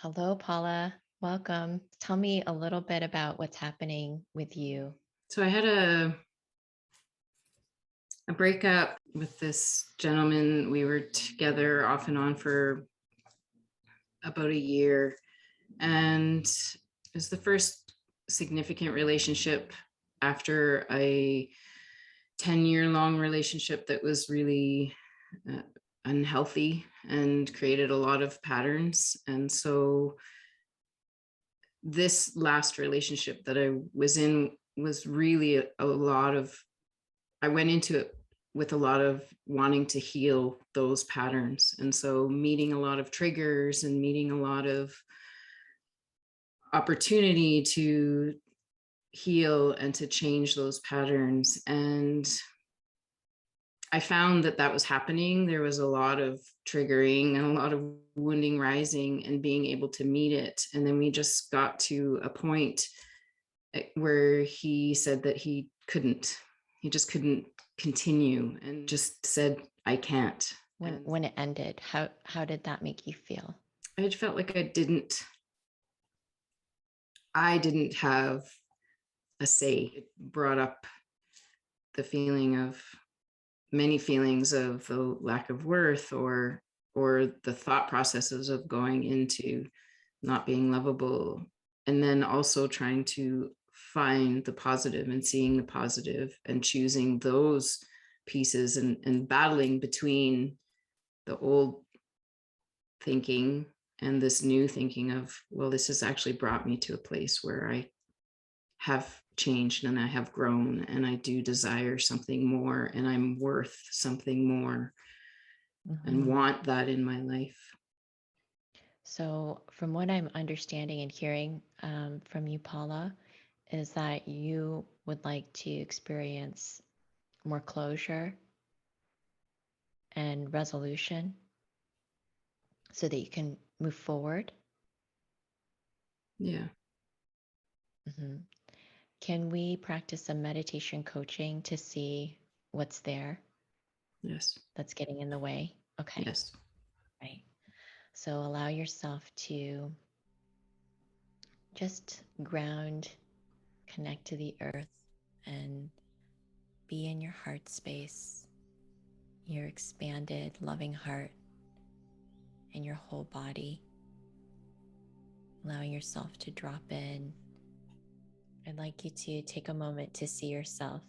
Hello, Paula. Welcome. Tell me a little bit about what's happening with you. So I had a breakup with this gentleman. We were together off and on for about a year, and it was the first significant relationship after a 10-year long relationship that was really uh, unhealthy and created a lot of patterns. And so this last relationship that I was in was really a lot of, I went into it with a lot of wanting to heal those patterns. And so meeting a lot of triggers and meeting a lot of opportunity to heal and to change those patterns. And I found that that was happening. There was a lot of triggering and a lot of wounding rising and being able to meet it. And then we just got to a point where he said that he just couldn't continue and just said, I can't. When it ended, how did that make you feel? I felt like I didn't have a say. It brought up the feeling of many feelings of the lack of worth or the thought processes of going into not being lovable, and then also trying to find the positive and seeing the positive and choosing those pieces, and battling between the old thinking and this new thinking of, well, this has actually brought me to a place where I have changed and I have grown and I do desire something more and I'm worth something more and Mhm. want that in my life. So, from what I'm understanding and hearing from you, Paula, is that you would like to experience more closure and resolution so that you can move forward. Yeah. hmm Can we practice some meditation coaching to see what's there Yes. that's getting in the way? Okay, Yes. right. So allow yourself to just ground, connect to the earth, and be in your heart space, your expanded, loving heart, and your whole body. Allowing yourself to drop in. I'd like you to take a moment to see yourself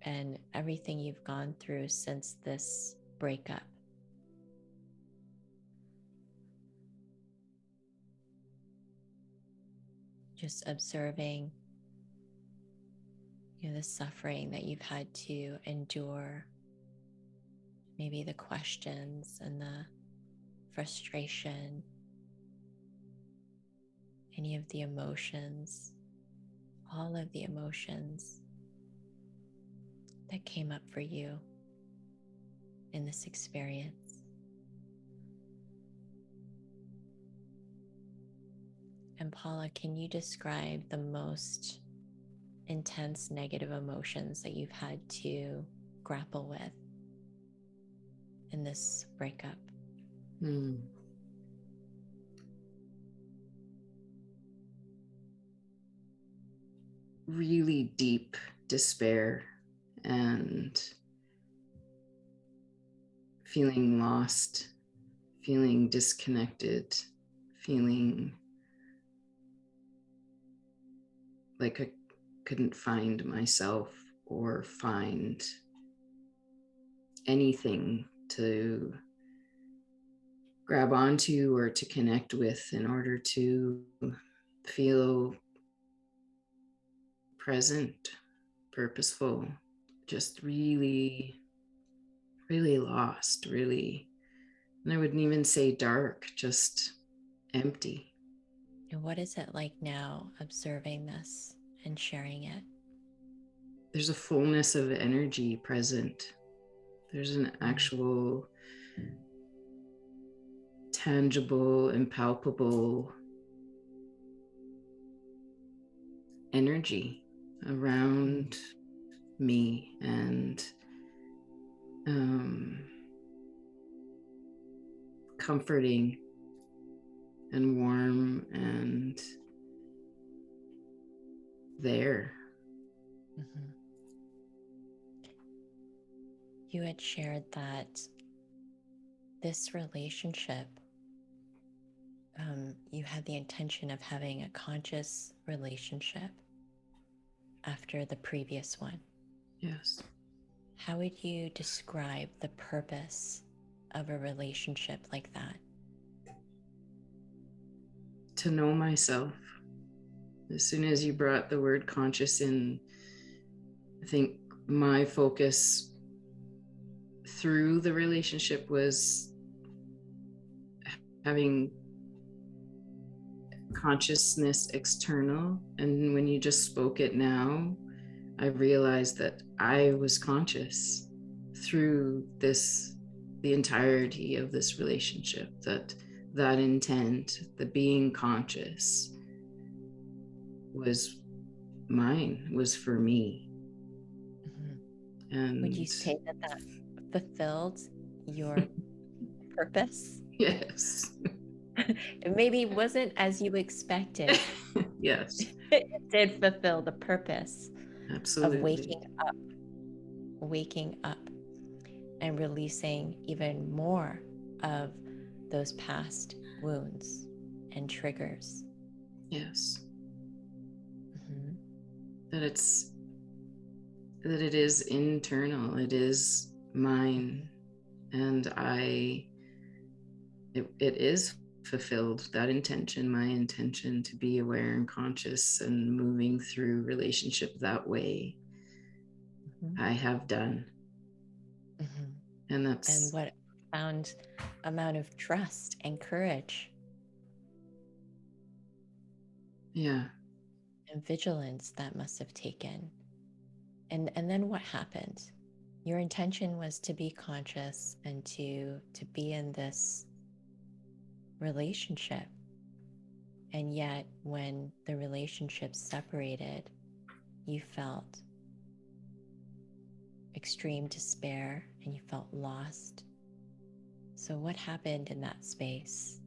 and everything you've gone through since this breakup. Just observing, the suffering that you've had to endure, maybe the questions and the frustration, any of the emotions, all of the emotions that came up for you in this experience. And Paula, can you describe the most intense negative emotions that you've had to grapple with in this breakup? Mm. Really deep despair and feeling lost, feeling disconnected, feeling like I couldn't find myself or find anything to grab onto or to connect with in order to feel present, purposeful, just really, really lost, really. And I wouldn't even say dark, just empty. And what is it like now observing this and sharing it? There's a fullness of energy present. There's an actual tangible and palpable energy around me, and comforting and warm and there. Mhm. You had shared that this relationship, you had the intention of having a conscious relationship after the previous one. Yes. How would you describe the purpose of a relationship like that? To know myself. As soon as you brought the word conscious in, I think my focus through the relationship was having consciousness external. And when you just spoke it now, I realized that I was conscious through the entirety of this relationship, that intent, the being conscious was mine, was for me. Mm-hmm. And would you say that fulfilled your purpose? yes. It maybe wasn't as you expected. Yes. It did fulfill the purpose of Absolutely. waking up and releasing even more of those past wounds and triggers. Yes. Mm-hmm. That it is internal, it is mine. And it is fulfilled, that intention, my intention to be aware and conscious and moving through relationship that way. Mm-hmm. I have done. Mm-hmm. And that's, And what profound amount of trust and courage, yeah, and vigilance that must have taken. And then what happened? Your intention was to be conscious and to be in this relationship. And yet when the relationship separated, you felt extreme despair and you felt lost. So what happened in that space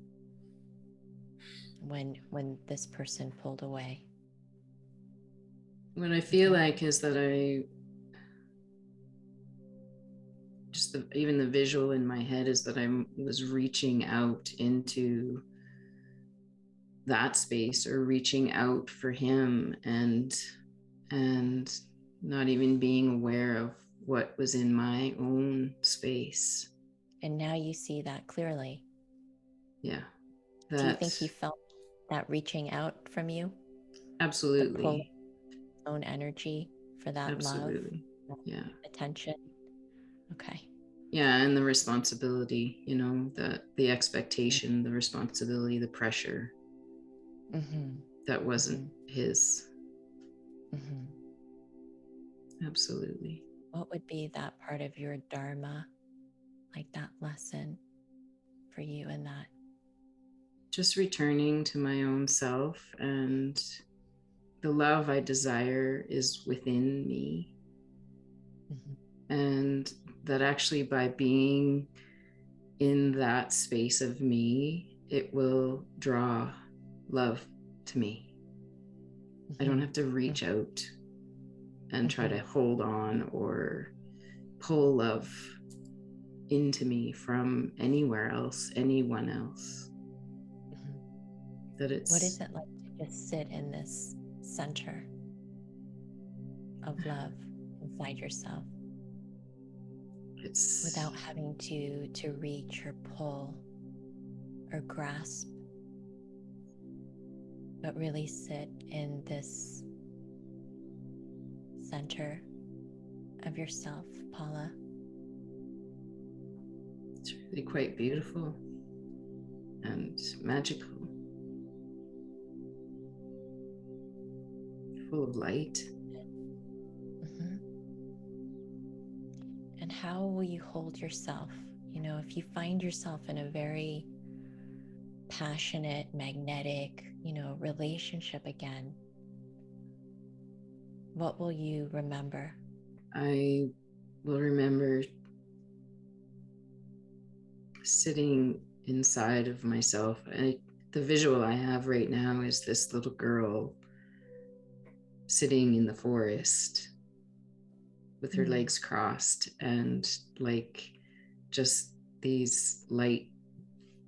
when this person pulled away? what I feel like is that even the visual in my head is that I was reaching out into that space, or reaching out for him, and not even being aware of what was in my own space. And now you see that clearly. Yeah. Do you think he felt that reaching out from you? Absolutely. The pull own energy for that Absolutely. love, Yeah. attention. Okay. Yeah, and the responsibility, the expectation, the responsibility, the pressure. Mm-hmm. That wasn't his. Mm-hmm. Absolutely. What would be that part of your dharma, like that lesson for you in that? Just returning to my own self, and the love I desire is within me. Mm-hmm. And that actually, by being in that space of me, it will draw love to me. Mm-hmm. I don't have to reach out and try to hold on or pull love into me from anywhere else, anyone else. That it's, what is it like to just sit in this center of love inside yourself? It's without having to reach or pull or grasp, but really sit in this center of yourself, Paula. It's really quite beautiful and magical, full of light. Mm-hmm. And how will you hold yourself? If you find yourself in a very passionate, magnetic, relationship again, what will you remember? I will remember sitting inside of myself. the visual I have right now is this little girl sitting in the forest with her legs crossed and like just these light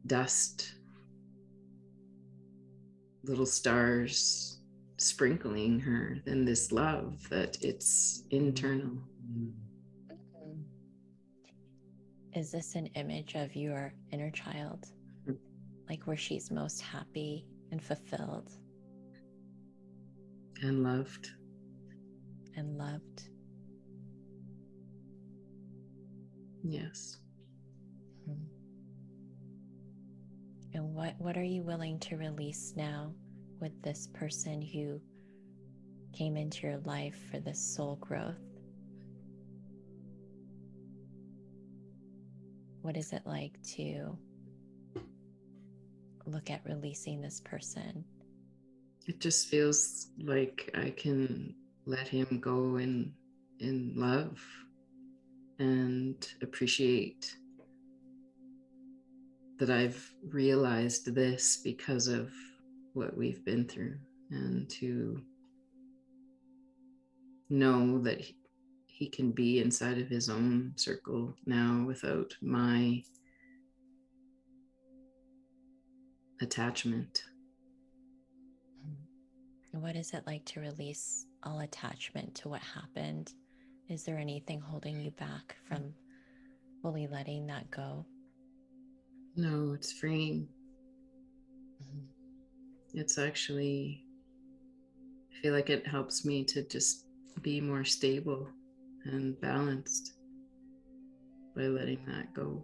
dust, little stars sprinkling her, then this love that it's internal. Is this an image of your inner child? Like where she's most happy and fulfilled and loved. and loved? Yes. And what are you willing to release now with this person who came into your life for this soul growth? What is it like to look at releasing this person? It just feels like I can let him go in love and appreciate that I've realized this because of what we've been through, and to know that he can be inside of his own circle now without my attachment. What is it like to release all attachment to what happened? Is there anything holding you back from fully letting that go? No, it's freeing. It's actually, I feel like it helps me to just be more stable and balanced by letting that go.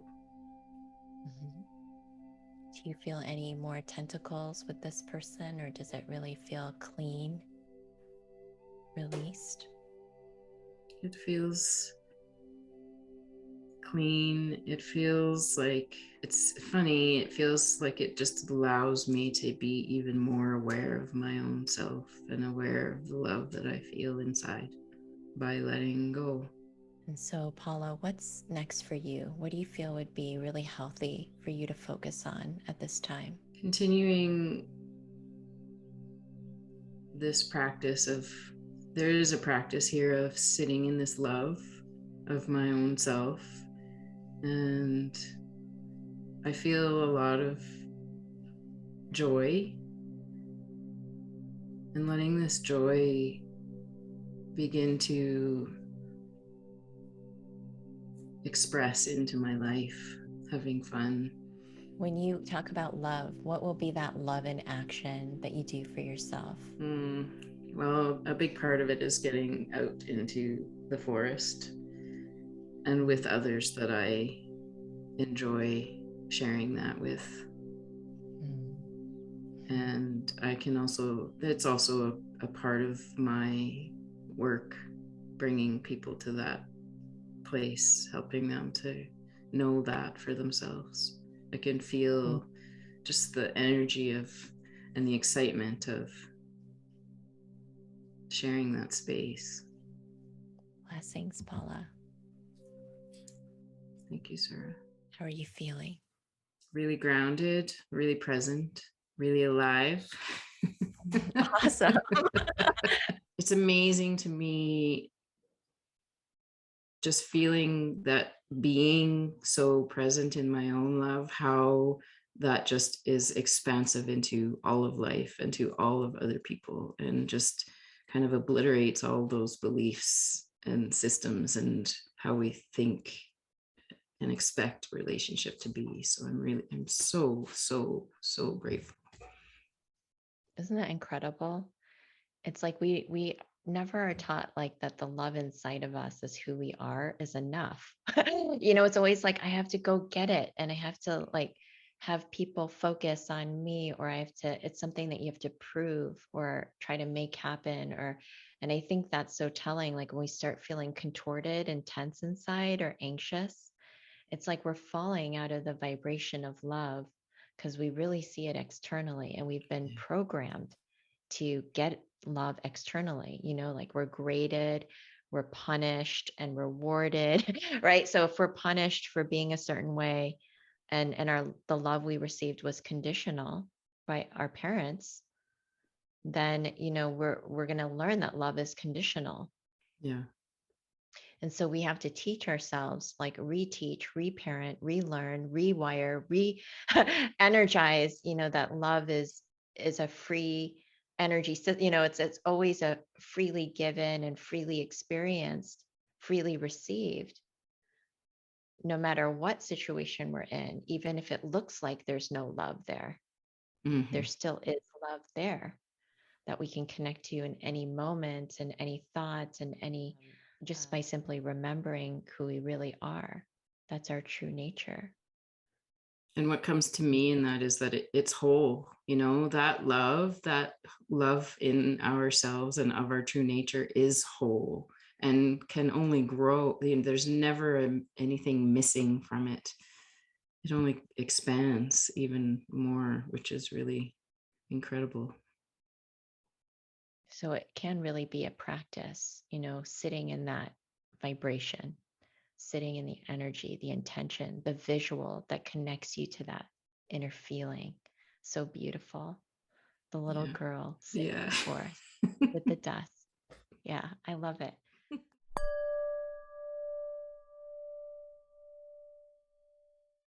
Do you feel any more tentacles with this person, or does it really feel clean, released? It feels clean. It feels like, it's funny, it feels like it just allows me to be even more aware of my own self and aware of the love that I feel inside by letting go. And so, Paula, what's next for you? What do you feel would be really healthy for you to focus on at this time? Continuing this practice of, there is a practice here of sitting in this love of my own self, and I feel a lot of joy, and letting this joy begin to express into my life, having fun. When you talk about love, what will be that love in action that you do for yourself? Well, a big part of it is getting out into the forest and with others that I enjoy sharing that with. And I can also, it's also a part of my work, bringing people to that place, helping them to know that for themselves. I can feel just the energy of and the excitement of sharing that space. Blessings, Paula. Thank you, Sura. How are you feeling? Really grounded, really present, really alive. Awesome. It's amazing to me just feeling that, being so present in my own love, how that just is expansive into all of life and to all of other people, and just kind of obliterates all those beliefs and systems and how we think and expect relationship to be. So I'm so grateful. Isn't that incredible? It's like we never are taught like that the love inside of us is who we are is enough. It's always like I have to go get it, and I have to like have people focus on me, or it's something that you have to prove or try to make happen. And I think that's so telling. Like when we start feeling contorted and tense inside or anxious, it's like we're falling out of the vibration of love, because we really see it externally, and we've been programmed to get love externally, like we're graded, we're punished and rewarded, right? So if we're punished for being a certain way, and the love we received was conditional, by our parents, then we're going to learn that love is conditional. Yeah. And so we have to teach ourselves, like reteach, reparent, relearn, rewire, re-energize, that love is a free energy. So, it's always a freely given and freely experienced, freely received, no matter what situation we're in. Even if it looks like there's no love there, there Hmm. still is love there that we can connect to in any moment and any thoughts and any, just by simply remembering who we really are. That's our true nature. And what comes to me in that is that it's whole, that love in ourselves and of our true nature is whole and can only grow. There's never anything missing from it. It only expands even more, which is really incredible. So it can really be a practice, sitting in that vibration, sitting in the energy, the intention, the visual that connects you to that inner feeling. So beautiful. The little Yeah. girl sitting in Yeah. the forest with the dust. Yeah, I love it.